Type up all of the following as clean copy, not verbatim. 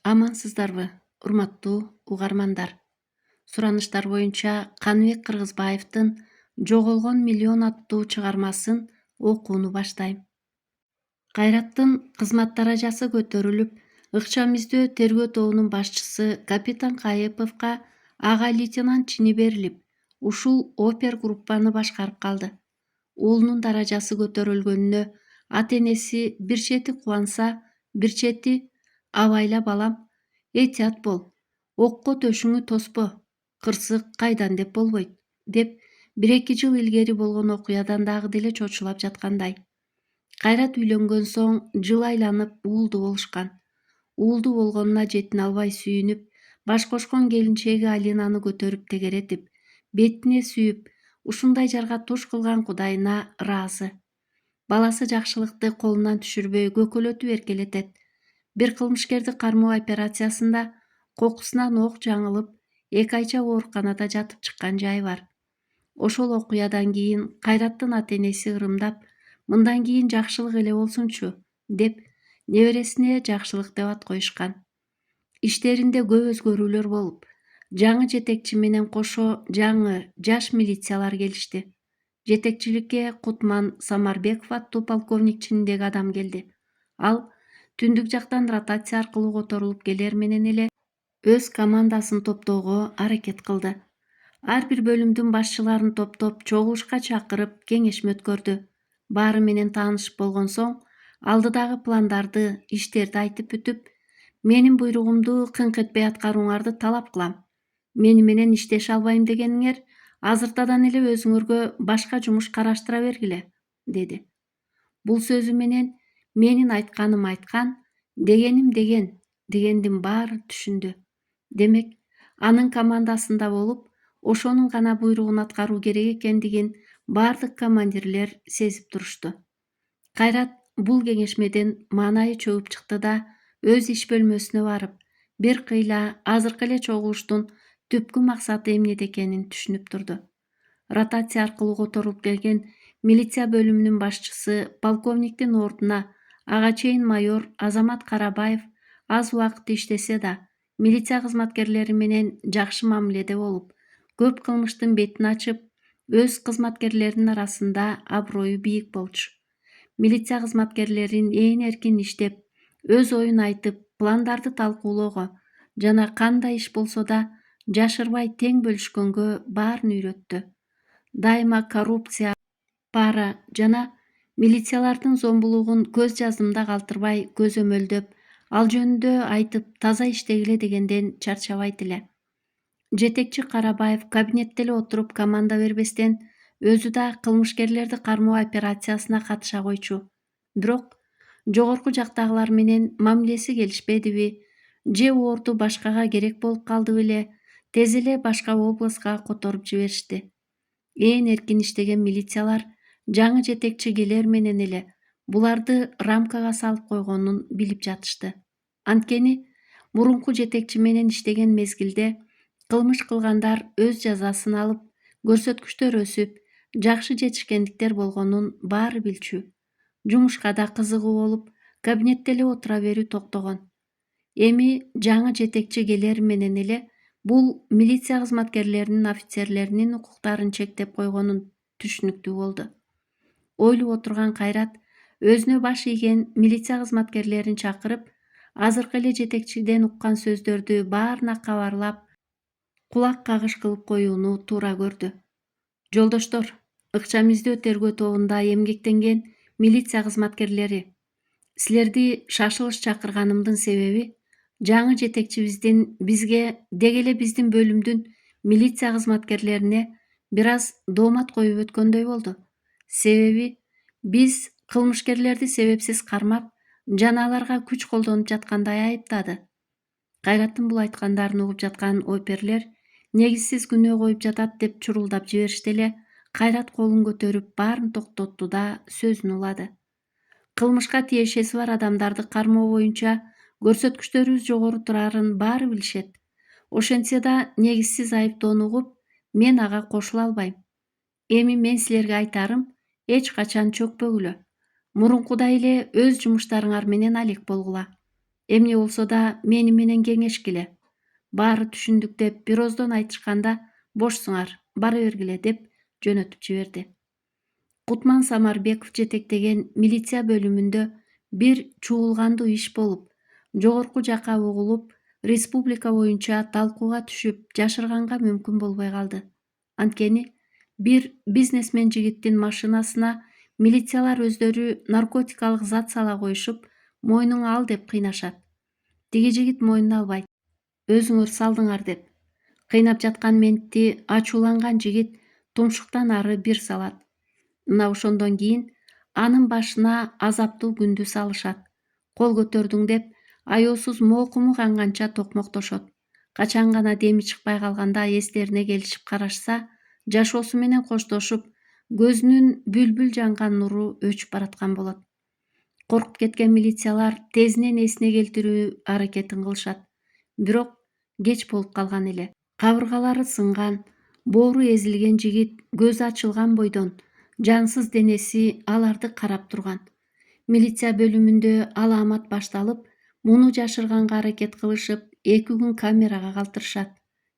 Амансыздарбы, урматтуу угармандар. Сураныштар боюнча Каныбек Кыргызбаевдин «Жоголгон миллион» аттуу чыгармасын окууну баштайм. Кайраттын кызмат даражасы көтөрүлүп, ыкчам издөө тергөө тобунун башчысы капитан Кайыповго ага лейтенант чини берилип, ушул опер группаны башкарып калды. Уулунун даражасы көтөрүлгөнүнө ата-энеси бир чети кубанса, бир чети «Абайла балам, этият бол, окко төшүңү тоспо, кырсык кайдан деп болбойт» деп 1-2 жыл илгери болгон окуядан дагы деле чочулап жаткандай. Кайрат үйлөнгөн соң жыл айланып уулду болушкан. Уулду болгонуна жетине албай сүйүнүп, баш кошкон келинчеги Алинаны көтөрүп тегеретип, бетине сүйүп, ушундай жарга туш кылган кудайына ыраазы. Баласы жакшылыкты колунан түшүрбөй көкөлөтүп эркелетет. Бир кылмышкерди кармоо операциясында кокусунан ок жаңылып, 2 айча ооруканада жатып чыккан жайы бар. Ошол окуядан кийин Кайраттын ата-энеси ырымдап, мындан кийин жакшылык эле болсунчу деп небересине жакшылык деп ат коюшкан. Иштеринде көп өзгөрүүлөр болуп, жаңы жетекчи менен кошо жаңы жаш милициялар келишти. Жетекчиликке Кутман Самарбеков аттуу полковник чининдеги адам келди. Ал түндүк жактан ротация аркылуу которулуп келер менен эле өз командасын топтоого аракет кылды. Ар бир бөлүмдүн башчыларын топтоп чогулушка чакырып кеңешме өткөрдү. Баары менен таанышып болгон соң алдыдагы пландарды, иштерди айтып бүтүп, менин буйругумду кыңк этпей аткарууңарды талап кылам. Мени менен иштеше албайм дегениңер азыртадан эле өзүңөргө башка жумуш караштыра бергиле, деди. Бул сөзү менен менин айтканым айткан, дегеним деген, дегендин баары түшүндү. Демек, анын командасында болуп, ошонун гана буйругун аткаруу керек экендигин баардык командирлер сезип турушту. Кайрат бул кеңешмеден маанайы чөгүп чыкты да, өз иш бөлмөсүнө барып, бир кыйла азыркы эле чогулуштун түпкү максаты эмнеде экенин түшүнүп турду. Ротация аркылуу которулуп келген милиция бөлүмүнүн башчысы полковниктин ордуна ага чейин майор Азамат Карабаев аз убакыт иштесе да, милиция кызматкерлери менен жакшы мамиледе болуп, көп кылмыштын бетин ачып, өз кызматкерлеринин арасында аброю бийик болчу. Милиция кызматкерлерин ээн эркин иштеп, өз оюн айтып, пландарды талкуулоого жана кандай иш болсо да жашырбай тең бөлүшкөнгө баарын үйрөттү. Дайыма коррупция, пара жана милициялардын зомбулугун көз жаздымда калтырбай көзөмөлдөп, ал жөнүндө айтып таза иштегиле дегенден чарчабайт эле. Жетекчи Карабаев кабинетте эле отуруп команда бербестен, өзү да кылмышкерлерди кармоо операциясына катыша койчу. Бирок жогорку жактагылар менен мамилеси келишпедиби, же орду башкага керек болуп калдыбы эле, тез эле башка областка которуп жиберишти. Ээн эркин иштеген милициялар жаңы жетекчи келер менен эле буларды рамкага салып койгонун билип жатышты. Анткени мурунку жетекчи менен иштеген мезгилде кылмыш кылгандар өз жазасын алып, көрсөткүчтөр өсүп, жакшы жетишкендиктер болгонун баары билчү. Жумушка да кызыгуу болуп, кабинетте эле отура берүү токтогон. Эми жаңы жетекчи келер менен эле бул милиция кызматкерлеринин, офицерлеринин укуктарын чектеп койгонун түшүнүктүү болду. Ойлоп отурган Кайрат өзүнө баш ийген милиция кызматкерлерин чакырып, азыркы эле жетекчиден уккан сөздөрдү баарына кабарлап, кулак кагыш кылып коюуну туура көрдү. Жолдоштор, ыкчам издөө тергөө тобунда эмгектенген милиция кызматкерлери, силерди шашылыш чакырганымдын себеби жаңы жетекчибиздин бизге, деги эле биздин бөлүмдүн милиция кызматкерлерине бир аз доомат коюп өткөндөй болду. Себеби биз кылмышкерлерди себепсиз кармап, жана аларга күч колдонуп жаткандай айыптады. Кайраттын бул айткандарын угуп жаткан оперлер негизсиз күнөө коюп жатат деп чурулдап жиберишти эле, Кайрат колун көтөрүп баарын токтотту да сөзүн улады. Кылмышка тиешеси бар адамдарды кармоо боюнча көрсөткүчтөрүбүз жогору турарын баары билишет. Ошентсе да негизсиз айыптоону угуп, мен ага кошула албайм. Эми мен силерге айтарым, эч качан чөкпөгүлө. Мурункудай эле өз жумуштарыңар менен алек болгула. Эмне болсо да мени менен кеңешкиле. Баары түшүндүк деп бир оздон айтышканда бошсуңар, бара бергиле деп жөнөтүп жиберди. Кутман Самарбеков жетектеген милиция бөлүмүндө бир чуулгандуу иш болуп, жогорку жакка угулуп, республика боюнча талкууга түшүп жашырганга мүмкүн болбой калды. Анткени бир бизнесмен жигиттин машинасына милициялар өздөрү наркотикалык зат сала коюшуп, мойнуңа ал деп кыйнашат. Тиги жигит мойнуна албайт. Өзүңөр салдыңар деп. Кыйнап жаткан ментти ачууланган жигит тумшуктан ары бир салат. Мына ошондон кийин анын башына азаптуу күндү салышат. Кол көтөрдүң деп аяосуз моокуму канганча токмоктошот. Качан гана деми чыкпай калганда эстерине келишип карашса, жашоосу менен коштошуп, көзүнүн бүлбүл жанган нуру өчүп бараткан болот. Коркуп кеткен милициялар тезинен эсине келтирүү аракетин кылышат. Бирок кеч болуп калган эле. Кабыргалары сынган, боору эзилген жигит көзү ачылган бойдон жансыз денеси аларды карап турган. Милиция бөлүмүндө алаамат башталып, муну жашырганга аракет кылышып, 2 күн камерага калтырышат.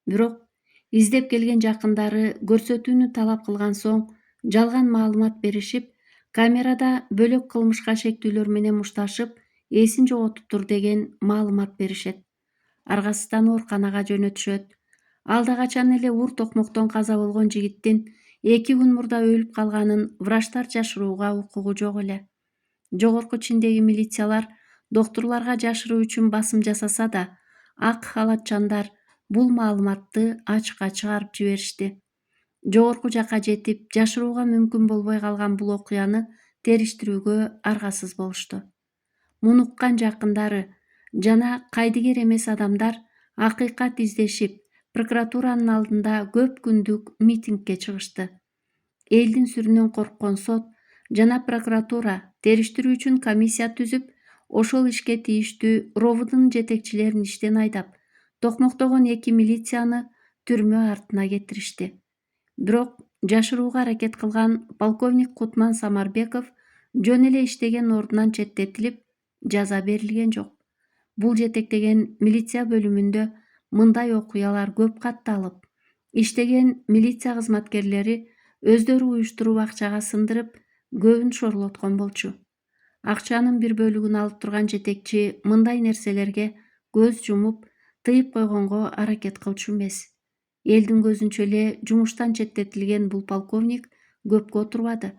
Бирок издеп келген жакындары көрсөтүүнү талап кылган соң жалган маалымат беришип, камерада бөлөк кылмышка шектүүлөр менен мушташып, эсин жоготуптур деген маалымат беришет. Аргасыздан ооруканага жөнөтүшөт. Алда качан эле ур токмоктон каза болгон жигиттин 2 күн мурда өлүп калганын врачтар жашырууга укугу жок эле. Жогорку чиндеги милициялар доктурларга жашыруу үчүн басым жасаса да, ак халатчандар бул маалыматты ачыкка чыгарып жиберишти. Жогорку жакка жетип, жашырууга мүмкүн болбой калган бул окуяны териштирүүгө аргасыз болушту. Муну уккан жакындары жана кайдыгер эмес адамдар акыйкат издешип, прокуратуранын алдында көп күндүк митингге чыгышты. Элдин сүрүнөн корккон сот жана прокуратура териштирүү үчүн комиссия түзүп, ошол ишке тийиштүү РОВДнын жетекчилерин иштен айдап, токмоктогон 2 милицияны түрмө артына кетиришти. Бирок жашырууга аракет кылган полковник Кутман Самарбеков жөн эле иштеген ордунан четтетилип, жаза берилген жок. Бул жетектеген милиция бөлүмүндө мындай окуялар көп катталып, иштеген милиция кызматкерлери өздөрү уюштуруп акчага сындырып, көбүн шорлоткон болчу. Акчанын бир бөлүгүн алып турган жетекчи мындай нерселерге көз жумуп, тыйып койгонго аракет кылчу эмес. Элдин көзүнчө эле жумуштан четтетилген бул полковник көпкө отурбады.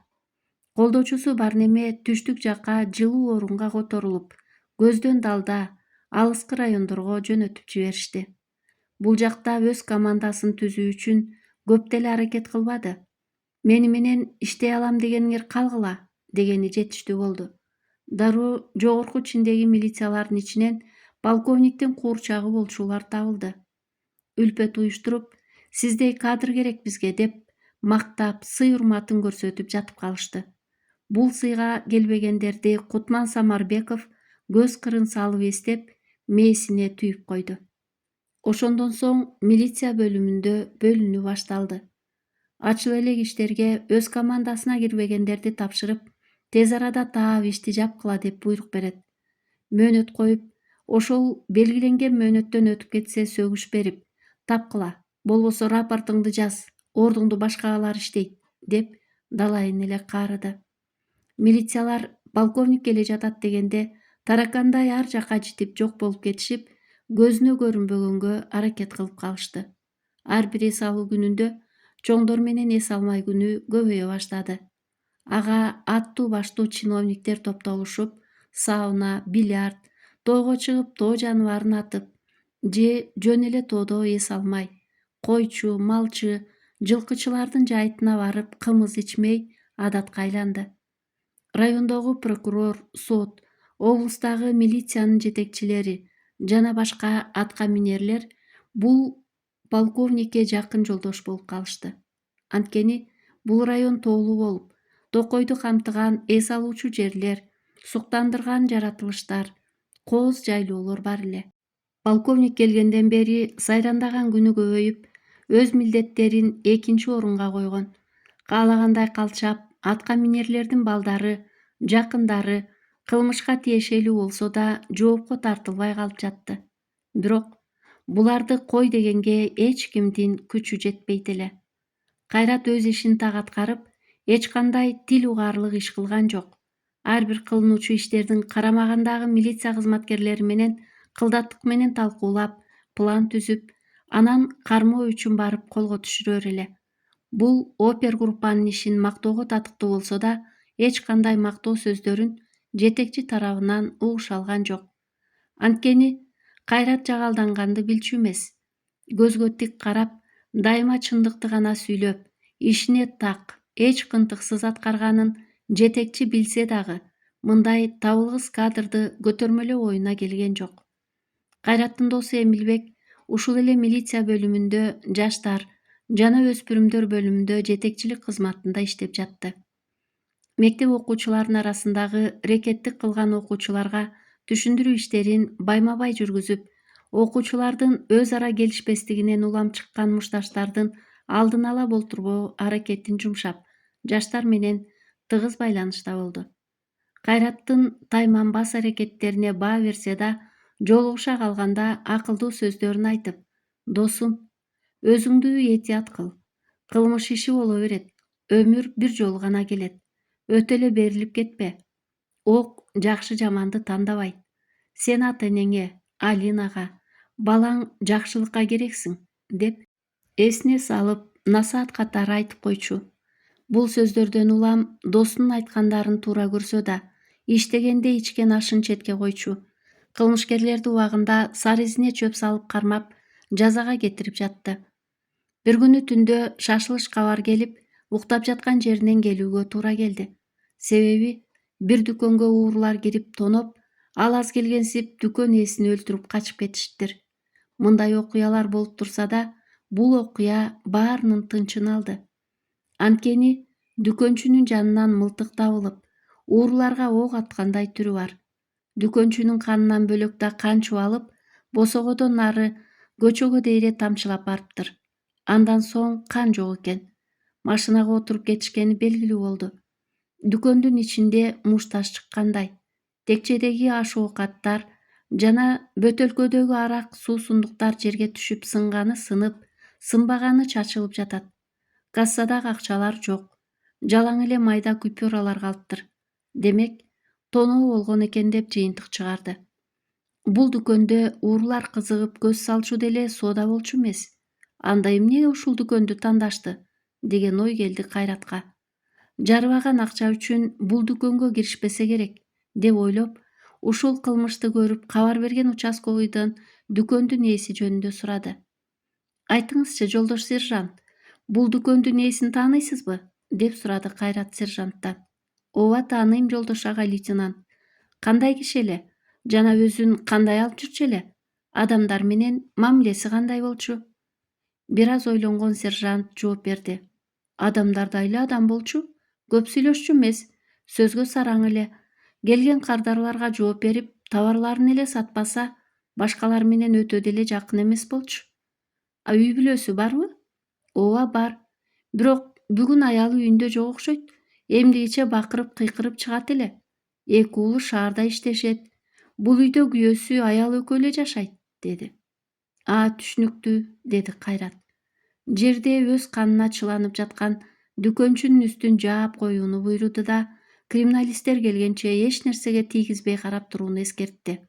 Колдоочусу бар неме түштүк жакка жылуу орунга которулуп, көздөн далда, алыскы райондорго жөнөтүп жиберишти. Бул жакта өз командасын түзүү үчүн көп деле аракет кылбады. Мени менен иштей алам дегениңер калгыла, дегени жетиштүү болду. Дароо жогорку чиндеги милициялардын ичинен полковниктин куурчагы болчулар табылды. Үлпөт уюштуруп, сиздей кадр керек бизге деп, мактап, сый урматын көрсөтүп жатып калышты. Бул сыйга келбегендерди Кутман Самарбеков көз кырын салып эстеп, мээсине түйүп койду. Ошондон соң милиция бөлүмүндө бөлүнүү башталды. Ачыл элек иштерге өз командасына кирбегендерди тапшырып, тез арада таап ишти жапкыла деп буйрук берет. Мөөнөт коюп, ошол белгиленген мөөнөттөн өтүп кетсе сөгүш берип, тапкыла, болбосо рапортуңду жаз, ордуңду башкалар иштейт, деп далайын эле каарыды. Милициялар полковник келе жатат дегенде таракандай ар жакка житип жок болуп кетишип, көзүнө көрүнбөгөнгө аракет кылып калышты. Ар бир эс алуу күнүндө чоңдор менен эс алмай күнү көбөйө баштады. Ага аттуу баштуу чиновниктер топтолушуп, сауна, бильярд, тоого чыгып тоо жаныбарын атып, же жөн эле тоодо эс алмай, койчу, малчы, жылкычылардын жайтына барып кымыз ичмей адатка айланды. Райондогу прокурор, сот, облустагы милициянын жетекчилери жана башка атка минерлер бул полковникке жакын жолдош болуп калышты. Анткени бул район тоолуу болуп, токойду камтыган эс алуучу жерлер, суктандырган жаратылыштар, кооз жайлоолор бар эле. Полковник келгенден бери сайрандаган күнү көбөйүп, өз милдеттерин 2-нчи орунга койгон. Каалагандай калчап, атка минерлердин балдары, жакындары, кылмышка тиешелүү болсо да жоопко тартылбай калып жатты. Бирок буларды кой дегенге эч кимдин күчү жетпейт эле. Кайрат өз ишин так аткарып, эч кандай тил угаарлык иш кылган жок. Ар бир кылынуучу иштердин карамагындагы милиция кызматкерлери менен кылдаттык менен талкуулап, план түзүп, анан кармоо үчүн барып колго түшүрөр эле. Бул опергруппанын ишин мактоого татыктуу болсо да, эч кандай мактоо сөздөрүн жетекчи тарабынан угуша алган жок. Анткени Кайрат жагалданганды билчү эмес. Көзгө тик карап, дайыма чындыкты гана сүйлөп, ишине так, эч кынтыксыз аткарганын жетекчи билсе дагы, мындай табылгыс кадрды көтөрмөлөө оюна келген жок. Кайраттын досу Эмилбек ушул эле милиция бөлүмүндө жаштар жана өспүрүмдөр бөлүмүндө жетекчилик кызматында иштеп жатты. Мектеп окуучуларынын арасындагы рекеттик кылган окуучуларга түшүндүрүү иштерин байма-бай жүргүзүп, окуучулардын өз ара келишпестигинен улам чыккан мушташтардын алдын ала болтурбоо аракетин жумшап, жаштар менен тыгыз байланышта болду. Кайраттын тайманбас аракеттерине баа берсе да, жолугуша калганда акылдуу сөздөрүн айтып: "Досум, өзүңдү этият кыл. Кылмыш иши боло берет. Өмүр бир жолу гана келет. Өтө эле берилип кетпе. Ок жакшы жаманды тандабайт. Сен ата-энеңе, Алинага, балаң жакшылыкка керексиң", деп эсине салып, насаат катары айтып койчу. Бул сөздөрдөн улам досунун айткандарын туура көрсө да, иштегенде ичкен ашын четке койчу. Кылмышкерлерди убагында сары изине чөп салып кармап, жазага кетирип жатты. Бир күнү түндө шашылыш кабар келип, уктап жаткан жеринен келүүгө туура келди. Себеби бир дүкөнгө уурлар кирип тоноп, ал аз келгенсип дүкөн ээсин өлтүрүп качып кетиштир. Мындай окуялар болуп турса да, бул окуя баарынын тынчын алды. Анткени дүкөнчүнүн жанынан мылтык табылып, уурларга ок аткандай түрү бар. Дүкөнчүнүн канынан бөлөк да кан чубалып, босогодон нары көчөгө дейре тамчылап барыптыр. Андан соң кан жок экен. Машинага отуруп кетишкени белгилүү болду. Дүкөндүн ичинде мушташ чыккандай. Текчедеги аш-оокаттар жана бөтөлкөдөгү арак суусундуктар жерге түшүп сынганы сынып, сынбаганы чачылып жатат. Кассадагы акчалар жок. Жалаң эле майда купюралар калыптыр. Демек, тоноо болгон экен деп жыйынтык чыгарды. Бул дүкөндө уурлар кызыгып көз салчу деле соода болчу эмес. Анда эмне ушул дүкөндү тандашты, деген ой келди Кайратка. Жарыбаган акча үчүн бул дүкөнгө киришпесе керек, деп ойлоп, ушул кылмышты көрүп кабар берген участковыйдан дүкөндүн ээси жөнүндө сурады. "Айтыңызчы, жолдош сержант, бул дүкөндүн ээсин тааныйсызбы?" деп сурады Кайрат сержанттан. "Ооба, тааныйм, жолдош ага лейтенант. Кандай киши эле? Жана өзүн кандай алып жүрчү эле? Адамдар менен мамилеси кандай болчу?" Бир аз ойлонгон сержант жооп берди. "Адамдардй эле адам болчу. Көп сүйлөшчү эмес, сөзгө сараң эле. Келген кардарларга жооп берип, товарларын эле сатпаса, башкалар менен өтө деле жакын эмес болчу." "А үй бүлөсү барбы?" "Ооба, бар. Бирок бүгүн аялы үйүндө жок окшойт. Эмдигиче бакырып кыйкырып чыгат эле. Эки уулу шаарда иштешет. Бул үйдө күйөөсү, аялы экөө эле жашайт", деди. "А, түшүнүктүү", деди Кайрат. Жерде өз канына чыланып жаткан дүкөнчүнүн үстүн жаап коюуну буйруду да, криминалисттер келгенче эч нерсеге тийгизбей карап турууну эскертти.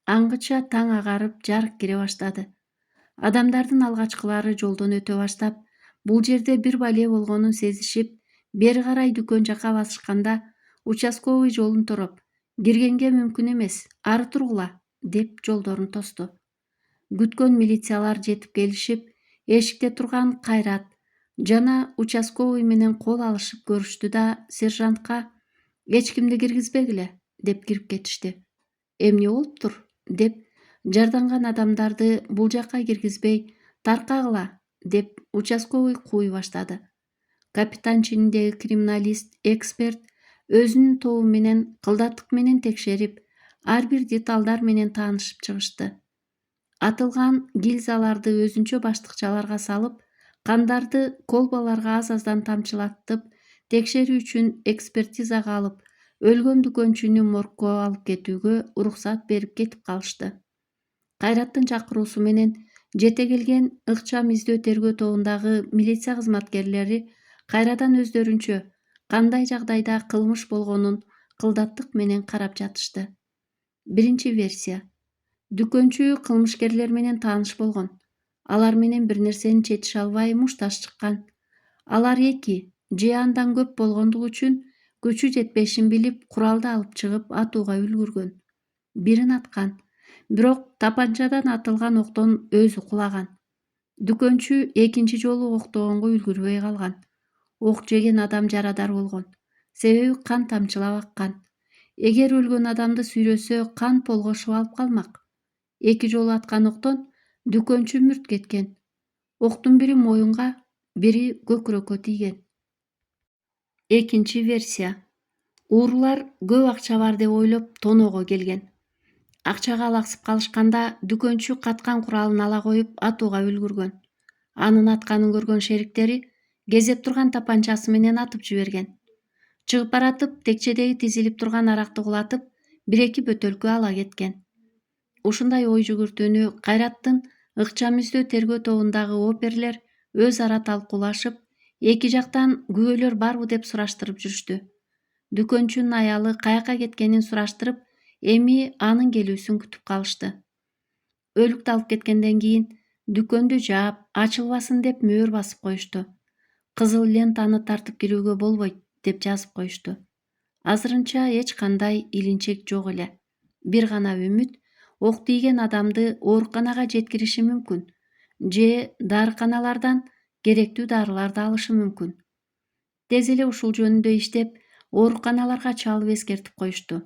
Аңгыча таң агарып, жарык кире баштады. Адамдардын алгачкылары жолдон өтө баштап, бул жерде бир бале болгонун сезишип, бери карай дүкөн жака басышканда, участковый жолун тороп: "Киргенге мүмкүн эмес, ары тургула", деп жолдорун тосту. Күткөн милициялар жетип келишип, эшикте турган Кайрат жана участковый менен кол алышып көрүштү да, сержантка "Эч кимди киргизбегиле", деп кирип кетишти. "Эмне болуптур?" деп жарданган адамдарды бул жакка киргизбей, "Таркагыла", деп участковый кууй баштады. Капитан чининдеги криминалист, эксперт өзүнүн тобу менен кылдаттык менен текшерип, ар бир деталдар менен таанышып чыгышты. Атылган гильзаларды өзүнчө баштыкчаларга салып, кандарды колбаларга аз-аздан тамчылатып, текшерүү үчүн экспертизага алып, Өлгөн дүкөнчүнү моргко алып кетүүгө уруксат берип кетип калышты. Кайраттын чакыруусу менен жете келген ыкчам издөө тергөө тобундагы милиция кызматкерлери кайрадан өздөрүнчө кандай жагдайда кылмыш болгонун кылдаттык менен карап жатышты. Биринчи версия. Дүкөнчү кылмышкерлер менен тааныш болгон. Алар менен бир нерсени четише албай мушташ чыккан. Алар эки же андан көп болгондугу үчүн күчү жетпешин билип куралды алып чыгып атууга үлгүргөн. Бирин аткан. Бирок тапанчадан атылган октон өзү кулаган. Дүкөнчү экинчи жолу октогонго үлгүрбөй калган. Ок жеген адам жарадар болгон. Себеби кан тамчылап аккан. Эгер өлгөн адамды сүйрөсө кан полгошуп алып калмак. Эки жолу аткан октон дүкөнчү мүрт кеткен. Октун бири моюнга, бири көкүрөккө тийген. Экинчи версия. Уурулар көп акча бар деп ойлоп тоноого келген. Акчага алаксып калышканда дүкөнчү каткан куралын ала коюп атууга үлгүргөн. Анын атканын көргөн шериктери кезеп турган тапанчасы менен атып жиберген. Чыгып баратып текчедеги тизилип турган аракты кулатып, бир-эки бөтөлкө ала кеткен. Ушундай ой жүгүртүүнү Кайраттын ыкчам издөө тергөө тобундагы оперлер өз ара талкуулашып, эки жактан күбөлөр барбы деп сураштырып жүрүштү. Дүкөнчүнүн аялы каяка кеткенин сураштырып, эми анын келүүсүн күтүп калышты. Өлүктү алып кеткенден кийин дүкөндү жаап, ачылбасын деп мөөр басып коюшту. Кызыл лентаны тартып кирүүгө болбойт деп жазып коюшту. Азырынча эч кандай илинчек жок эле. Бир гана үмүт ок тийген адамды ооруканага жеткириши мүмкүн же дарыканалардан керектүү дарыларды алышы мүмкүн. Тез эле ушул жөнүндө иштеп, ооруканаларга чалып эскертип коюшту.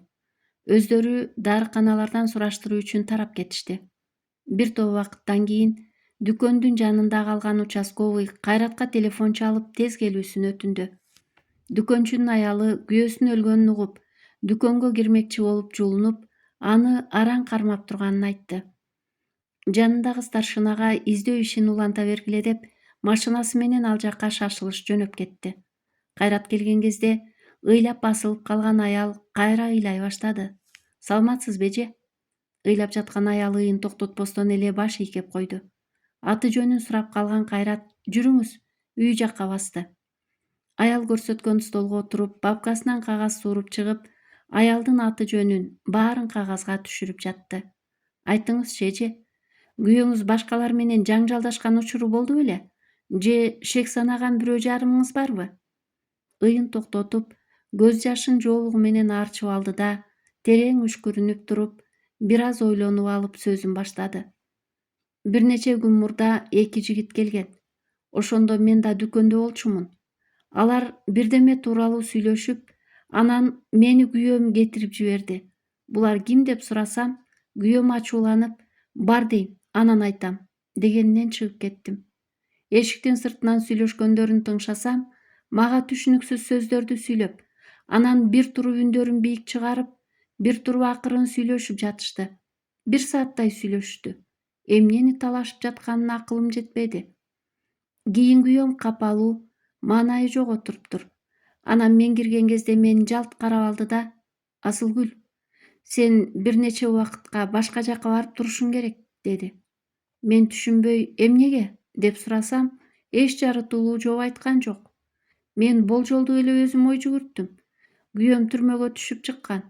Өздөрү дарыканалардан сураштыруу үчүн тарап кетишти. Бир топ убакыттан кийин дүкөндүн жанында калган участковый Кайратка телефон чалып тез келүүсүн өтүндү. Дүкөнчүнүн аялы күйөөсүнүн өлгөнүн угуп, дүкөнгө кирмекчи болуп жулунуп, аны араң кармап турганын айтты. Жанындагы старшинага издөө ишин уланта бергиле деп, машинасы менен ал жакка шашылыш жөнөп кетти. Кайрат келген кезде ыйлап басылып калган аял кайра ыйлай баштады. Саламатсыз беже? Ыйлап жаткан аял ыйын токтотпостон эле баш ийкеп койду. Аты жөнүн сурап калган Кайрат жүрүңүз, үй жакка басты. Аял көрсөткөн столго отуруп, папкасынан кагаз сууруп чыгып, аялдын аты жөнүн баарын кагазга түшүрүп жатты. Айтыңызчы эже, күйөөңүз башкалар менен жаңжалдашкан учуру болду беле? Же шек санаган бирөө жарымыңыз барбы? Ыйын токтотуп, көз жашын жоолугу менен аарчып алды да, терең үшкүрүнүп туруп, бир аз ойлонуп алып сөзүн баштады. Бир нече күн мурда эки жигит келген. Ошондо мен да дүкөндө болчумун. Алар бирдеме тууралуу сүйлөшүп, анан мени күйөөм кетирип жиберди. Булар ким деп сурасам, күйөөм ачууланып, бар дейм, анан айтам, дегенинен чыгып кеттим. Эшиктин сыртынан сүйлөшкөндөрүн тыңшасам, мага түшүнүксүз сөздөрдү сүйлөп, анан бир туруп үндөрүн бийик чыгарып, бир туруп акырын сүйлөшүп жатышты. Бир сааттай сүйлөшүштү. Эмнени талашып жатканына акылым жетпеди. Кийин күйөөм капалуу, маанайы жок отуруптур. Анан мен кирген кезде мени жалт карап алды да, Асылгүл, сен бир нече убакытка башка жакка барып турушуң керек, деди. Мен түшүнбөй, эмнеге деп сурасам, эч жарытылуу жооп айткан жок. Мен болжолдуу эле өзүм ой жүгүрттүм. Күйөөм түрмөгө түшүп чыккан.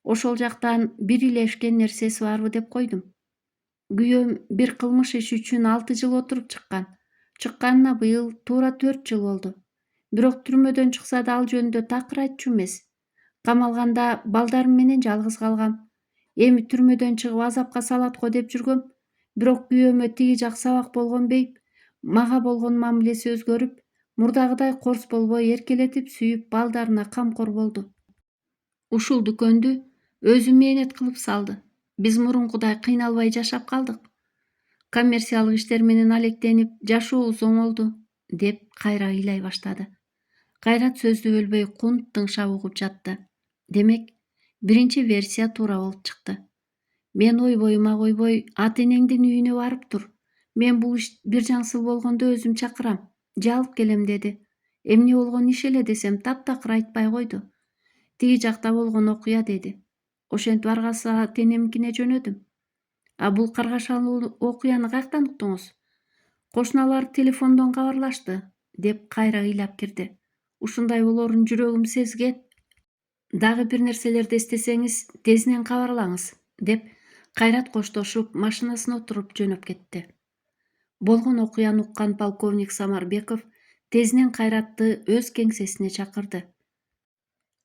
Ошол жактан бир илешкен нерсеси барбы деп койдум. Күйөөм бир кылмыш иши үчүн 6 жыл отуруп чыккан. Чыкканына быйыл туура 4 жыл болду. Бирок түрмөдөн чыкса да ал жөнүндө такыр айтчу эмес. Камалганда балдарым менен жалгыз калгам. Эми түрмөдөн чыгып азапка салат го деп жүргөм. Бирок күйөөмө тиги жак сабак болгон бейп, мага болгон мамилеси өзгөрүп, мурдагыдай корс болбой эркелетип сүйүп, балдарына камкор болду. Ушул дүкөндү өзү мээнет кылып салды. Биз мурункудай кыйналбай жашап калдык. Коммерциялык иштер менен алектенип, жашообуз оңолду, деп кайра ыйлай баштады. Кайрат сөздү бөлбөй кунт тыңшап угуп жатты. Демек, биринчи версия туура болуп чыкты. Мен ойбоюма койбой, ата-энеңдин үйүнө барып тур. Мен бул иш бир жаңсыл болгондо өзүм чакырам, же алып келем, деди. Эмне болгон иш эле десем таптакыр айтпай койду. Тиги жакта болгон окуя деди. Ошентип ар калса тенемкине жөнөдүм. А бул каргашалуу окуяны каяктан уктуңуз? Кошуналар телефондон кабарлашты, деп кайра ыйлап кирди. Ушундай болоорун жүрөгүм сезген. Дагы бир нерселерди эстесеңиз, тезинен кабарлаңыз, деп Кайрат коштошуп машинасына отуруп жөнөп кетти. Болгон окуяны уккан полковник Самарбеков тезинен Кайратты өз кеңсесине чакырды.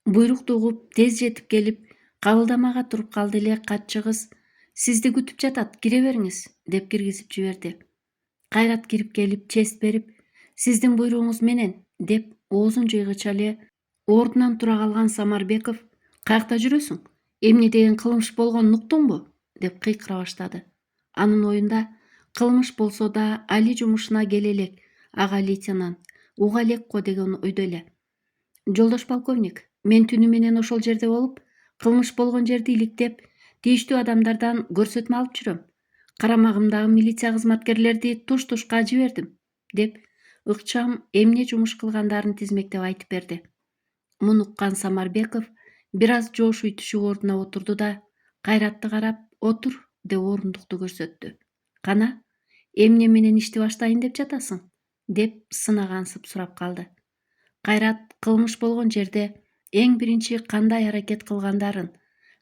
Буйрукту угуп тез жетип келип, кабылдамага туруп калды эле катчы кыз «Сизди күтүп жатат, кире бериңиз», деп киргизип жиберди. Кайрат кирип келип, чест берип, «Сиздин буйругуңуз менен», деп оозун жыйгыча эле ордунан тура калган Самарбеков «Каякта жүрөсүң? Эмне деген кылмыш болгонун уктуңбу?» деп кыйкыра баштады. Анын оюнда кылмыш болсо да али жумушуна келе элек, ага лейтенант, уга элекко деген ойдо эле. Жолдош полковник, мен түнү менен ошол жерде болуп, кылмыш болгон жерди иликтеп, тийиштүү адамдардан көрсөтмө алып жүрөм. Карамагымдагы милиция кызматкерлерди туш-тушка жибердим, деп ыкчам эмне жумуш кылгандарын тизмектеп айтып берди. Муну уккан Самарбеков бир аз жоош үйтүшүп ордуна отурду да, Кайратты карап, «Отур», деп орундукту көрсөттү. «Кана, эмне менен ишти баштайын деп жатасың?» деп сынагансып сурап калды. Кайрат кылмыш болгон жерде эң биринчи кандай аракет кылгандарын,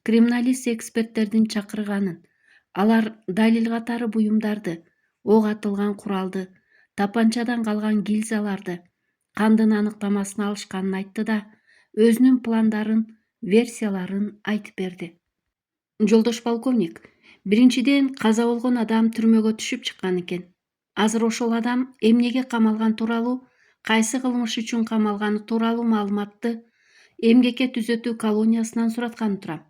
криминалист эксперттердин чакырганын, алар далил катары буюмдарды, ок атылган куралды, тапанчадан калган гильзаларды, кандын аныктамасын алышканын айтты да, өзүнүн пландарын, версияларын айтып берди. Жолдош полковник, биринчиден каза болгон адам түрмөгө түшүп чыккан экен. Азыр ошол адам эмнеге камалган тууралуу, кайсы кылмыш үчүн камалганы тууралуу маалыматты эмгекке түзөтүү колониясынан суратканы турам.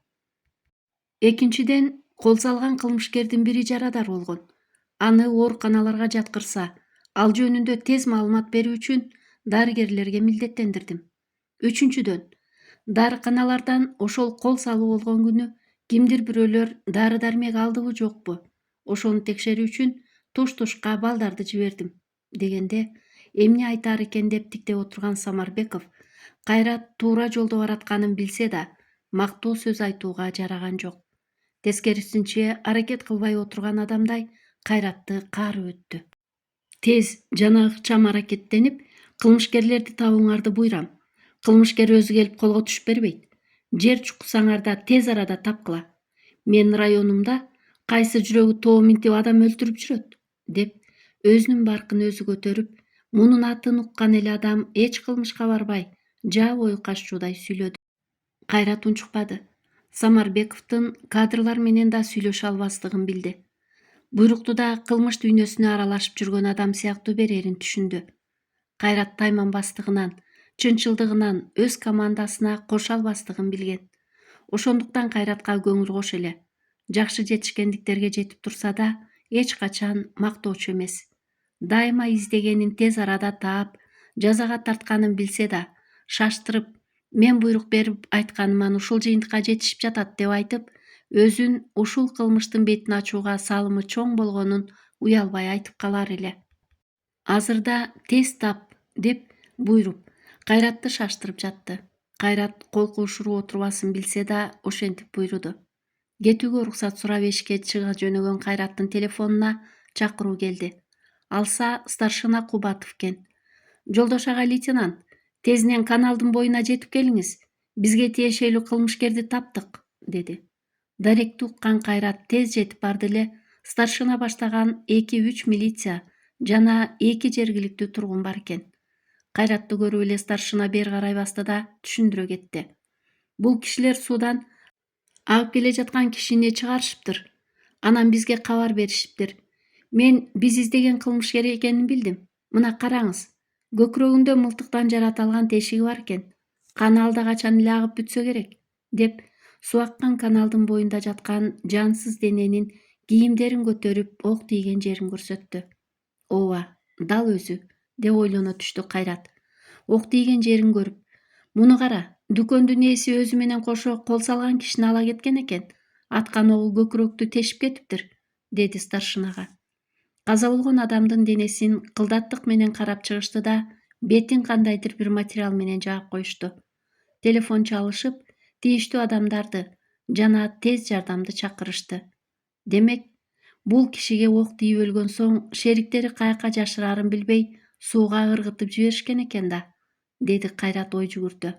Экинчиден, кол салган кылмышкердин бири жарадар болгон. Аны ооруканаларга жаткырса, ал жөнүндө тез маалымат берүү үчүн дарыгерлерге милдеттендирдим. Үчүнчүдөн, дарыканалардан ошол кол салуу болгон күнү кимдир бирөөлөр дары-дармек алдыбы жокпу, ошону текшерүү үчүн туш-тушка балдарды жибердим, дегенде эмне айтаар экен деп тиктеп отурган Самарбеков Кайрат туура жолдо баратканын билсе да, мактоо сөз айтууга жараган жок. Тескерисинче аракет кылбай отурган адамдай Кайратты каарып өттү. Тез жана ыкчам аракеттенип, кылмышкерлерди табууңарды буйрам. Кылмышкер өзү келип колго түшүп бербейт. Жер чуксаңар да тез арада тапкыла. Менин районумда кайсы жүрөгү тоо минтип адам өлтүрүп жүрөт, деп өзүнүн баркын өзү көтөрүп, мунун атын уккан эле адам эч кылмышка барбай, жаа бою каччуудай сүйлөдү. Кайрат унчукпады. Самарбековдун кадрлар менен да сүйлөшө албастыгын билди. Буйрукту да кылмыш дүйнөсүнө аралашып жүргөн адам сыяктуу берерин түшүндү. Кайрат тайманбастыгынан, чынчылдыгынан өз командасына кошо албастыгын билген. Ошондуктан Кайратка көңүл кош эле. Жакшы жетишкендиктерге жетип турса да, эч качан мактоочу эмес. Дайыма издегенин тез арада таап, жазага тартканын билсе да, шаштырып, мен буйрук берип айтканыман ушул жыйынтыкка жетишип жатат деп айтып, өзүн ушул кылмыштын бетин ачууга салымы чоң болгонун уялбай айтып калар эле. Азырда тез тап, деп буйруп, Кайратты шаштырып жатты. Кайрат колку ушуруп отурбасын билсе да, ошентип буйруду. Кетүүгө уруксат сурап эшикке чыга жөнөгөн Кайраттын телефонуна чакыруу келди. Алса старшина Кубатов экен. Жолдош ага лейтенант, тезинен каналдын боюна жетип келиңиз. Бизге тиешелүү кылмышкерди таптык, деди. Даректи уккан Кайрат тез жетип барды эле старшина баштаган 2-3 милиция жана 2 жергиликтүү тургун бар экен. Кайратты көрүп эле старшина бери карай басты да түшүндүрө кетти. Бул кишилер суудан агып келе жаткан кишини чыгарышыптыр. Анан бизге кабар беришиптир. Мен биз издеген кылмышкер экенин билдим. Мына караңыз. Көкүрөгүндө мылтыктан жаратылган тешиги бар экен. Каны алда качан эле агып бүтсө керек, деп суу аккан каналдын боюнда жаткан жансыз дененин кийимдерин көтөрүп ок тийген жерин көрсөттү. Ооба, дал өзү, деп ойлоно түштү Кайрат. Ок тийген жерин көрүп, муну кара, дүкөндүн ээси өзү менен кошо кол салган кишини ала кеткен экен. Аткан огу көкүрөктү тешип кетиптир, деди старшинага. Каза болгон адамдын денесин кылдаттык менен карап чыгышты да, бетин кандайдыр бир материал менен жаап коюшту. Телефон чалышып, тийиштүү адамдарды жана тез жардамды чакырышты. Демек, бул кишиге ок тийип өлгөн соң шериктери каяка жашырарын билбей сууга ыргытып жиберишкен экен да, деди Кайрат ой жүгүртө.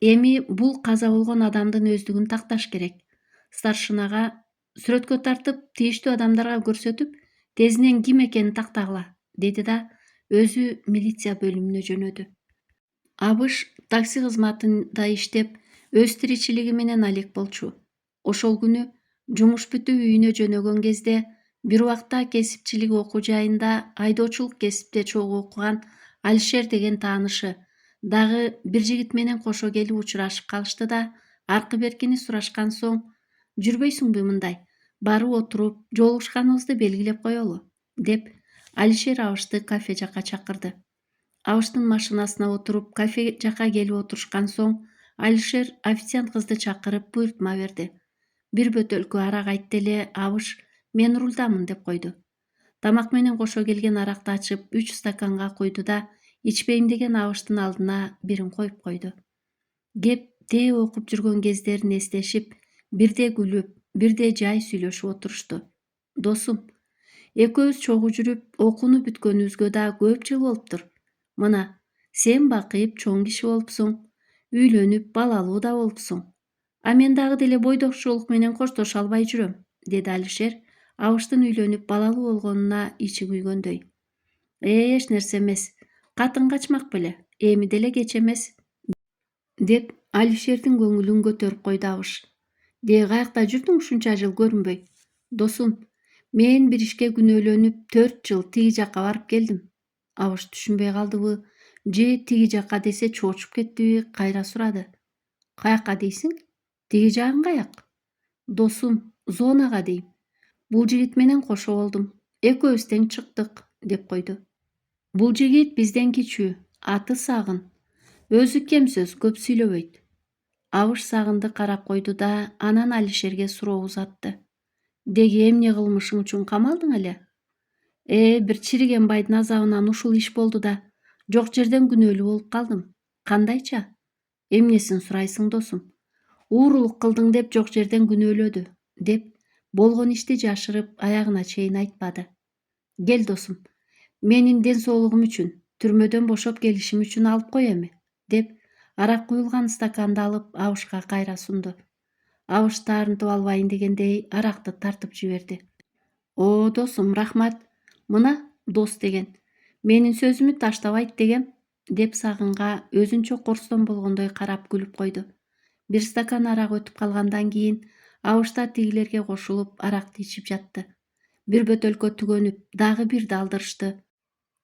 Эми бул каза болгон адамдын өздүгүн такташ керек. Старшинага сүрөткө тартып, тийиштүү адамдарга көрсөтүп, тезинен ким экенин тактагыла, деди да өзү милиция бөлүмүнө жөнөдү. Абыш такси кызматында иштеп, өз тиричилиги менен алек болчу. Ошол күнү жумуш бүтүп үйүнө жөнөгөн кезде бир убакта кесипчилик окуу жайында айдоочулук кесипте чогуу окуган Алишер деген таанышы дагы бир жигит менен кошо келип учурашып калышты да, аркы беркини сурашкан соң, жүрбөйсүңбү мындай, барып отуруп жолугушканыбызды белгилеп коелу, деп Алишер Абышты кафе жака чакырды. Абыштын машинасына отуруп кафе жака келип отурушкан соң, Алишер официант кызды чакырып буйртма берди. Бир бөтөлкө арак айтты эле Абыш мен рулдамын деп койду. Тамак менен кошо келген аракты ачып 3 стаканга куйду да, ичпейм деген Абыштын алдына бирин коюп койду. Кеп тээ окуп жүргөн кездерин эстешип, бирде күлүп, бирде жай сүйлөшүп отурушту. Досум, экөөбүз чогуу жүрүп, окууну бүткөнүбүзгө да көп жыл болуптур. Мына, сен бакыйып чоң киши болупсуң, үйлөнүп, балалуу да болупсуң. А мен дагы деле бойдокчулук менен коштошо албай жүрөм, деди Алишер, Абыштын үйлөнүп балалуу болгонуна ичи күйгөндөй. Эч нерсе эмес, катын качмак беле, эми деле кеч эмес, деп Алишердин көңүлүн көтөрүп койду Абыш. Каякта жүрдүң ушунча жыл көрүнбөй? Досум, мен бир ишке күнөөлөнүп 4 жыл тиги жакка барып келдим. Абыш түшүнбөй калдыбы, же тиги жакка десе чоочуп кеттиби, кайра сурады. Каякка дейсиң? Тиги жагың каяк? Досум, зонага дейм. Бул жигит менен кошо болдум. Экөөбүз тең чыктык, деп койду. Бул жигит бизден кичүү, аты Сагын. Өзү кем сөз, көп сүйлөбөйт. Абыш Сагынды карап койду да, анан Алишерге суроо узатты. Деги эмне кылмышың үчүн камалдың эле? Бир чириген байдын азабынан ушул иш болду да, жок жерден күнөөлүү болуп калдым. Кандайча? Эмнесин сурайсың, досум? Уурулук кылдың деп жок жерден күнөөлөдү, деп болгон ишти жашырып, аягына чейин айтпады. Кел, досум, менин ден соолугум үчүн, түрмөдөн бошоп келишим үчүн алып кой эми, деп арак куюлган стаканды алып Абышка кайра сунду. Абыш таарынтып албайын дегендей аракты тартып жиберди. О, досум, рахмат. Мына, дос деген, менин сөзүмү таштабайт дегем, деп Сагынга өзүнчө корстон болгондой карап күлүп койду. Бир стакан арак өтүп калгандан кийин Абыш да тигилерге кошулуп аракты ичип жатты. Бир бөтөлкө түгөнүп, дагы бирди алдырышты.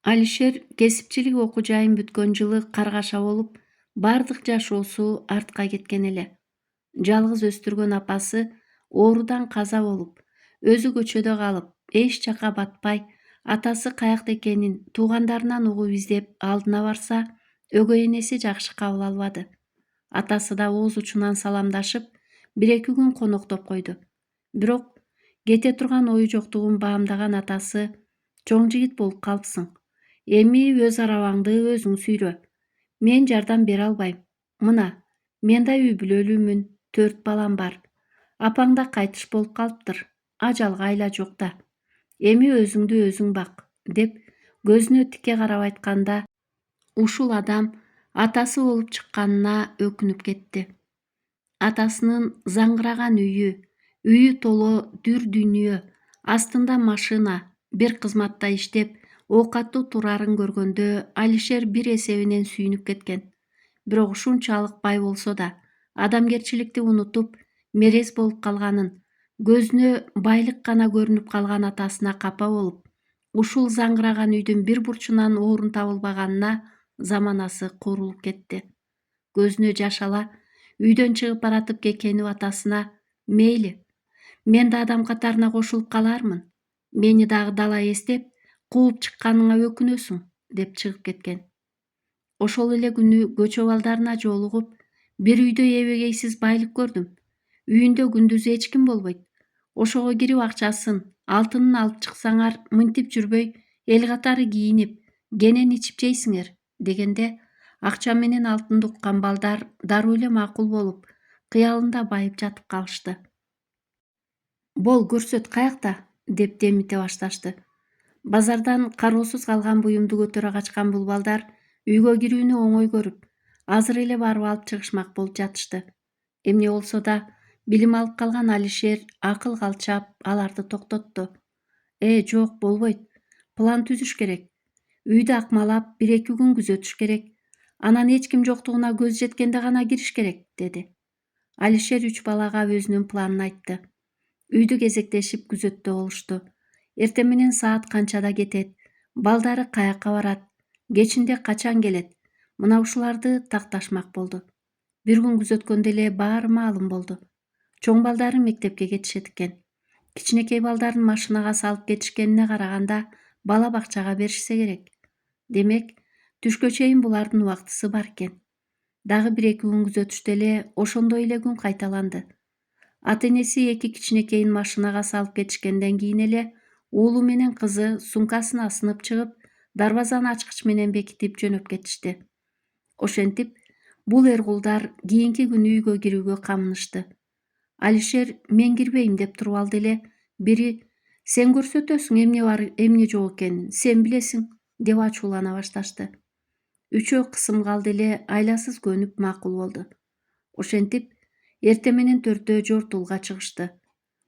Алишер кесипчилик окуу жайын бүткөн жылы каргаша болуп, бардык жашоосу артка кеткен эле. Жалгыз өстүргөн апасы оорудан каза болуп, өзү көчөдө калып, эч жака батпай, атасы каякта экенин туугандарынан угуп издеп алдына барса, өгөй энеси жакшы кабыл албады. Атасы да ооз учунан саламдашып, 1-2 күн коноктоп койду. Бирок кете турган ою жоктугун баамдаган атасы, чоң жигит болуп калыпсың. Эми өз арабаңды өзүң сүйрө. Мен жардам бере албайм. Мына, мен да үй бүлөлүүмүн, 4 балам бар. Апаң да кайтыш болуп калыптыр. Ажалга айла жок да. Эми өзүңдү өзүң бак, деп көзүнө тике карап айтканда, ушул адам атасы болуп чыкканына өкүнүп кетти. Атасынын заңгыраган үйү толо дүр дүйнө, астында машина, бир кызматта иштеп, оокаттуу турарын көргөндө Алишер бир эсебинен сүйүнүп кеткен. Бирок ушунчалык бай болсо да, адамгерчиликти унутуп, мерез болуп калганын, көзүнө байлык гана көрүнүп калган атасына капа болуп, ушул заңгыраган үйдүн бир бурчунан орун табылбаганына заманасы куурулуп кетти. Көзүнө жаш ала, үйдөн чыгып баратып кекенип атасына, мейли, мен да адам катарына кошулуп калармын. Мени дагы дала эстеп, кууп чыкканыңа өкүнөсүң, деп чыгып кеткен. Ошол эле күнү көчө балдарына жолугуп, бир үйдө эбегейсиз байлык көрдүм. Үйүндө күндүзү эч ким болбойт. Ошого кирип акчасын, алтынын алып чыксаңар, мынтип жүрбөй, эл катары кийинип, кенен ичип жейсиңер, дегенде акча менен алтынды уккан балдар дароо эле макул болуп, кыялында байып жатып калышты. Бол көрсөт каякта деп демите башташты. Базардан кароосуз калган буюмду көтөрө качкан бул балдар үйгө кирүүнү оңой көрүп, азыр эле барып алып чыгышмак болуп жатышты. Эмне болсо да билим алып калган Алишер акыл калчап аларды токтотту. Жок, болбойт. План түзүш керек. Үйдү акмалап 1-2 күн күзөтүш керек. Анан эч ким жоктугуна көз жеткенде гана кириш керек, деди. Алишер 3 балага өзүнүн планын айтты. Үйдү кезектешип күзөттө болушту. Эртең менен саат канчада кетет, балдары каякка барат, кечинде качан келет, мына ушуларды такташмак болду. Бир күн күзөткөндө эле баары маалым болду. Чоң балдары мектепке кетишет экен. Кичинекей балдарын машинага салып кетишкенине караганда бала бакчага беришсе керек. Демек, түшкө чейин булардын убактысы бар экен. Дагы 1-2 күн күзөтүштө эле ошондой эле күн кайталанды. Ата-энеси 2 кичинекейин машинага салып кетишкенден кийин эле уулу менен кызы сумкасын асынып чыгып, дарбазаны ачкыч менен бекитип жөнөп кетишти. Ошентип, бул эркулдар кийинки күнү үйгө кирүүгө камынышты. Алишер мен кирбейм деп туруп алды эле, бири сен көрсөтөсүң эмне бар, эмне жок экенин, сен билесиң, деп ачуулана башташты. Үчөө кысым калды эле айласыз көнүп макул болду. Ошентип, эртең менен төртөө жортуулга чыгышты.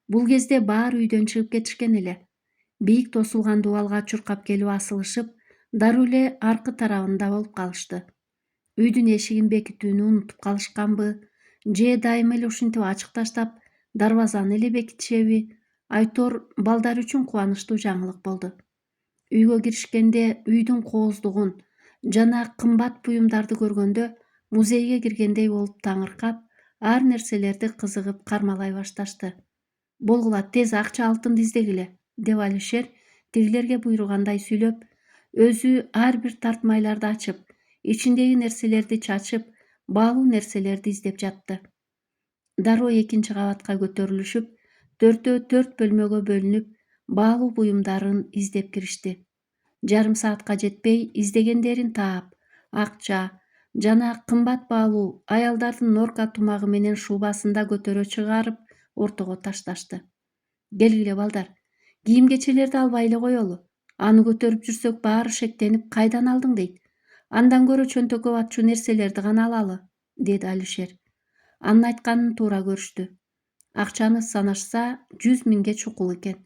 Бул кезде баары үйдөн чыгып кетишкен эле. Бийик тосулган дубалга чуркап келип асылышып, дароо эле аркы тарабында болуп калышты. Үйдүн эшигин бекитүүнү унутуп калышканбы, же дайыма эле ушинтип ачык таштап, дарбазаны эле бекитишеби, айтор балдар үчүн кубанычтуу жаңылык болду. Үйгө киришкенде үйдүн кооздугун жана кымбат буюмдарды көргөндө музейге киргендей болуп таңыркап, ар нерселерди кызыгып кармалай башташты. Болгула, тез акча алтынды издегиле, деп Алишер тигилерге буйругандай сүйлөп, өзү ар бир тартмайларды ачып, ичиндеги нерселерди чачып, баалуу нерселерди издеп жатты. Дароо 2-нчи кабатка көтөрүлүшүп, төртөө 4 бөлмөгө бөлүнүп, баалуу буюмдарын издеп киришти. Жарым саатка жетпей издегендерин таап, акча жана кымбат баалуу аялдардын норка тумагы менен шубасын да көтөрө чыгарып ортого ташташты. Келгиле балдар, кийим-кечелерди албай эле коелу. Аны көтөрүп жүрсөк баары шектенип, кайдан алдың дейт. Андан көрө чөнтөккө батчу нерселерди гана алалы, деди Алишер. Анын айтканын туура көрүштү. Акчаны санашса 100 миңге чукул экен.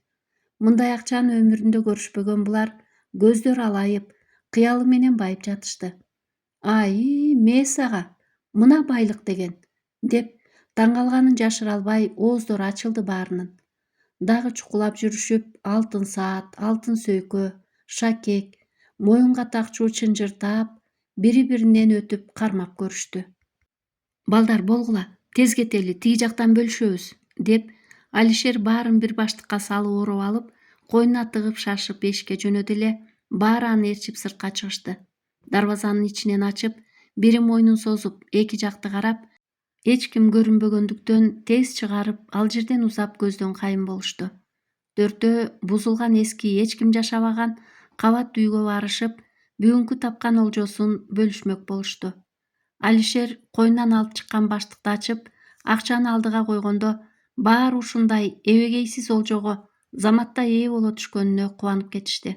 Мындай акчаны өмүрүндө көрүшпөгөн булар көздөр алайып, кыялы менен байып жатышты. Мээс ага, мына байлык деген, деп таң калганын жашыра албай ооздору ачылды баарынын. Дагы чукулап жүрүшүп, алтын саат, алтын сөйкө, шакек, моюнга такчуу чынжыр таап, бири-биринен өтүп кармап көрүштү. Балдар, болгула, тез кетели, тиги жактан бөлүшөбүз, деп Алишер баарын бир баштыкка салып ороп алып, койнуна тыгып шашып эшикке жөнөдү эле, баары аны ээрчип сыртка чыгышты. Дарбазанын ичинен ачып, бири мойнун созуп, эки жакты карап, эч ким көрүнбөгөндүктөн тез чыгарып, ал жерден узап көздөн кайын болушту. Төртөө бузулган эски, эч ким жашабаган кабат үйгө барышып, бүгүнкү тапкан олжосун бөлүшмөк болушту. Алишер койнунан алып чыккан баштыкты ачып, акчаны алдыга койгондо, баары ушундай эбегейсиз олжого заматта ээ боло түшкөнүнө кубанып кетишти.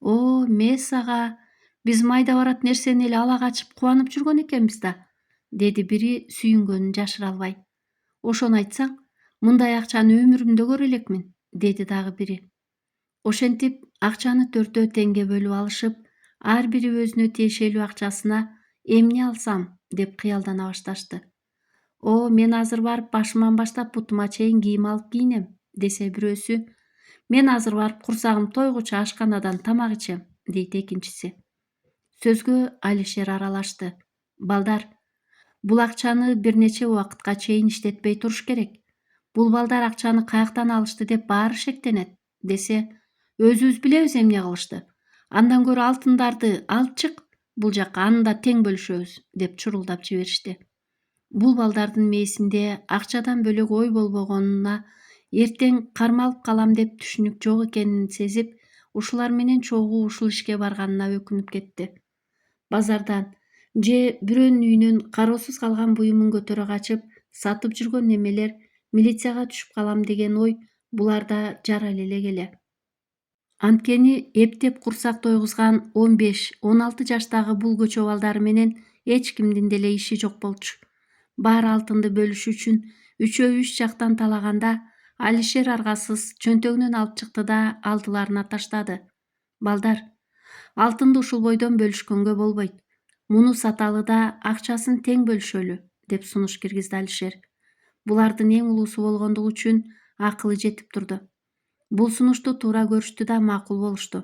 Мээс ага, биз майда барат нерсени эле ала качып кубанып жүргөн экенбиз да, деди бири сүйүнгөнүн жашыра албай. Ошону айтсаң, мындай акчаны өмүрүмдө көрө элекмин, деди дагы бири. Ошентип, акчаны төртөө теңге бөлүп алышып, ар бири өзүнө тиешелүү акчасына эмне алсам деп кыялдана башташты. Мен азыр барып башыман баштап бутума чейин кийим алып кийинем, десе бирөөсү. Мен азыр барып курсагым тойгуча ашканадан тамак ичем, дейт экинчиси. Сөзгө Алишер аралашты. Балдар, бул акчаны бир нече убакытка чейин иштетпей туруш керек. Бул балдар акчаны каяктан алышты деп баары шектенет, десе, өзүбүз билебиз эмне кылышты. Андан көрө алтындарды алып чык, бул жакка аны да тең бөлүшөбүз, деп чурулдап жиберишти. Бул балдардын мээсинде акчадан бөлөк ой болбогонуна, эртең кармалып калам деп түшүнүк жок экенин сезип, ушулар менен чогуу ушул ишке барганына өкүнүп кетти. Базардан же бирөөнүн үйүнөн кароосуз калган буюмун көтөрө качып, сатып жүргөн немелер милицияга түшүп калам деген ой буларда жарал эле келе. Анткени эптеп курсак тойгузган 15-16 жаштагы бул көчө балдары менен эч кимдин деле иши жок болчу. Баары алтынды бөлүшүү үчүн үчөө үч жактан талаганда Алишер аргасыз чөнтөгүнөн алып чыкты да алдыларына таштады. Балдар, алтынды ушул бойдон бөлүшкөнгө болбойт. Муну саталы да акчасын тең бөлүшөлү, деп сунуш киргизди Алишер. Булардын эң улуусу болгондугу үчүн акылы жетип турду. Бул сунушту туура көрүштү да макул болушту.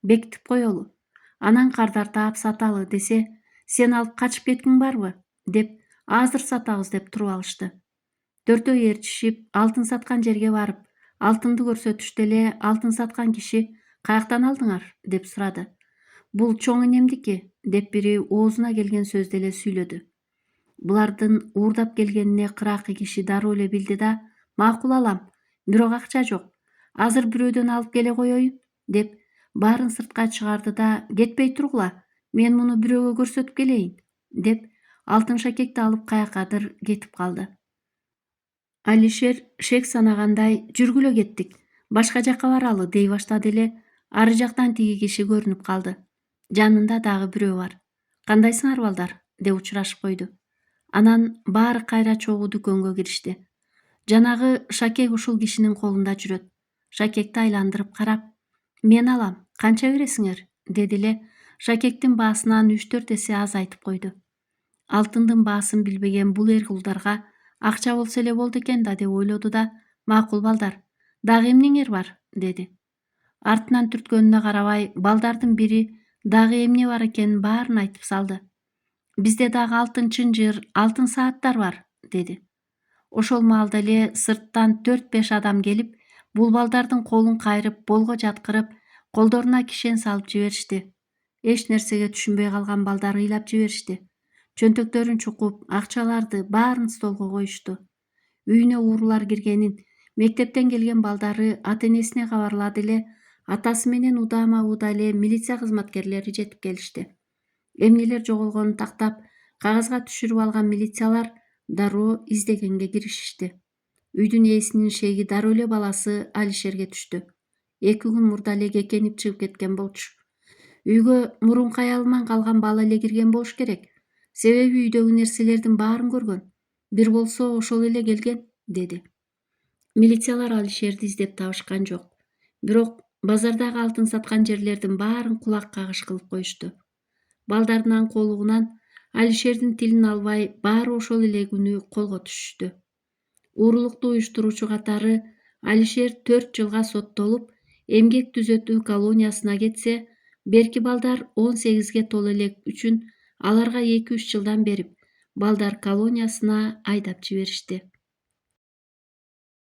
Бекитип коелу. Анан кардар таап саталы десе, сен алып качып кеткиң барбы? Деп азыр сатабыз деп туруп алышты. Төртөө ээрчишип, алтын саткан жерге барып, алтынды көрсөтүштү эле алтын саткан киши каяктан алдыңар деп сурады. Бул чоң энемдики деп бири оозуна келген сөздү эле сүйлөдү. Булардын уурдап келгенине кыракы киши дароо эле билди да, макул алам, бирок акча жок. Азыр бирөөдөн алып келе коеюн, деп баарын сыртка чыгарды да, кетпей тургула, мен муну бирөөгө көрсөтүп келейин, деп алтын шакекти алып каяккадыр кетип калды. Алишер шек санагандай жүргүлө кеттик, башка жакка баралы дей баштады эле, ары жактан тиги киши көрүнүп калды. Жанында дагы бирөө бар. Кандайсыңар балдар? Деп учурашып койду. Анан баары кайра чогуу дүкөнгө киришти. Жанагы шакек ушул кишинин колунда жүрөт. Шакекти айландырып карап, мен алам, канча бересиңер? Деди эле, шакектин баасынан 3-4 эсе азайтып койду. Алтындын баасын билбеген бул эр кулдарга акча болсо эле болду экен да деп ойлоду да, макул балдар, дагы эмнеңер бар? Деди. Артынан түрткөнүнө карабай, балдардын бири дагы эмне бар экенин баарын айтып салды. Бизде дагы алтын чынжыр, алтын сааттар бар, деди. Ошол маалда эле сырттан 4-5 адам келип, бул балдардын колун кайрып, болго жаткырып, колдоруна кишен салып жиберишти. Эч нерсеге түшүнбөй калган балдар ыйлап жиберишти. Чөнтөктөрүн чукуп, акчаларды баарын столго коюшту. Үйүнө уурулар киргенин, мектептен келген балдары ата-энесине кабарлады эле, атасы менен удаама-уда эле милиция кызматкерлери жетип келишти. Эмнелер жоголгонун тактап, кагазга түшүрүп алган милициялар дароо издегенге киришишти. Үйдүн ээсинин шеги дароо эле баласы Алишерге түштү. 2 күн мурда эле кекенип чыгып кеткен болчу. Үйгө мурунку аялынан калган бала эле кирген болуш керек. Себеби үйдөгү нерселердин баарын көргөн. Бир болсо ошол эле келген, деди. Милициялар Алишерди издеп табышкан жок. Бирок базардагы алтын саткан жерлердин баарын кулак кагыш кылып коюшту. Балдардын аңкоолугунан Алишердин тилин албай, баары ошол эле күнү колго түшүштү. Уурулукту уюштуруучу катары Алишер 4 жылга соттолуп, эмгек түзөтүү колониясына кетсе, берки балдар 18ге толо элек үчүн аларга 2-3 жылдан берип, балдар колониясына айдап жиберишти.